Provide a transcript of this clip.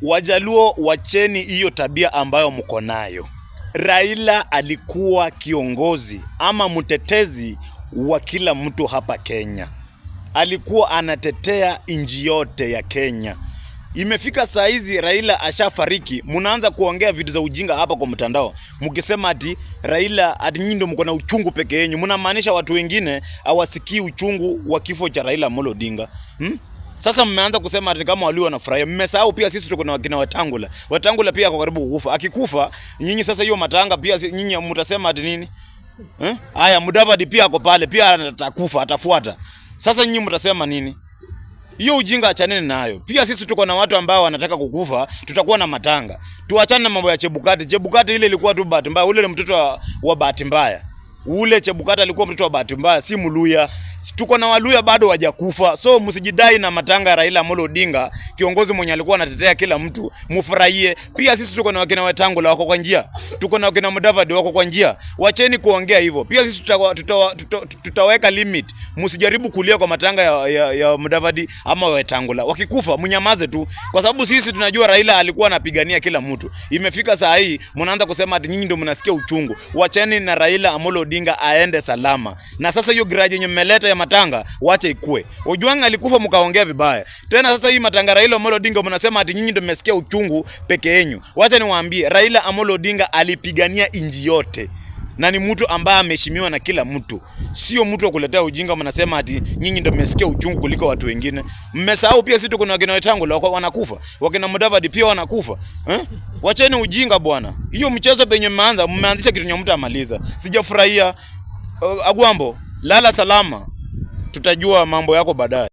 Wajaluo, wacheni hiyo tabia ambayo mko nayo. Raila alikuwa kiongozi ama mtetezi wa kila mtu hapa Kenya. Alikuwa anatetea nchi yote ya Kenya. Imefika saa hizi Raila ashafariki, mnaanza kuongea vitu za ujinga hapa kwa mtandao. Mkisema ati Raila ati nyinyi ndio mko na uchungu peke yenu. Mnamaanisha watu wengine hawasikii uchungu wa kifo cha Raila Amolo Odinga. Sasa mmeanza kusema ati kama walio wanafurahia. Mmesahau pia sisi tuko na wakina Wetangula. Wetangula pia ako karibu kukufa. Akikufa nyinyi sasa hiyo matanga pia nyinyi mtasema ati nini? Haya, Mudavadi pia ako pale, pia atakufa, atafuata. Sasa nyinyi mtasema nini? Hiyo ujinga achaneni nayo. Pia sisi tuko na watu ambao wanataka kukufa, tutakuwa na matanga. Tuachane na mambo ya Chebukati. Chebukati ile ilikuwa tu bahati mbaya. Ule ni mtoto wa bahati mbaya. Ule Chebukati alikuwa mtoto wa bahati mbaya, si Mluya. Tuko na Waluya bado hawajakufa. So msijidai na matanga ya Raila Amolo Odinga, kiongozi mwenye alikuwa anatetea kila mtu. Mfurahie. Pia sisi tuko na wakina Wetangula wako kwa njia. Tuko na wakina Mudavadi wako kwa njia. Wacheni kuongea hivyo. Pia sisi tutaweka limit. Msijaribu kulia kwa matanga ya Mudavadi ama Wetangula. Wakikufa mnyamaze tu, kwa sababu sisi tunajua Raila alikuwa anapigania kila mtu. Imefika saa hii mnaanza kusema ati nyinyi ndio mnasikia uchungu. Wacheni na Raila Amolo Odinga aende salama. Na sasa hiyo grudge yenye mmeleta ya matanga wache ikue. Ojwang alikufa mkaongea vibaya. Tena sasa hii matanga Raila Amolo Odinga mnasema ati nyinyi ndio mmesikia uchungu peke yenu. Wacha niwaambie, Raila Amolo Odinga alipigania inji yote. Na ni mtu ambaye ameheshimiwa na kila mtu. Sio mtu wa kuletea ujinga mnasema ati nyinyi ndio mmesikia uchungu kuliko watu wengine. Mmesahau pia sisi tuko na wakina Wetangula wanakufa. Wakina Mudavadi pia wanakufa. Wacheni ujinga bwana. Hiyo mchezo penye mmeanzisha kitu nyamta amaliza. Sijafurahia. Agwambo, lala salama. Tutajua mambo yako baadaye.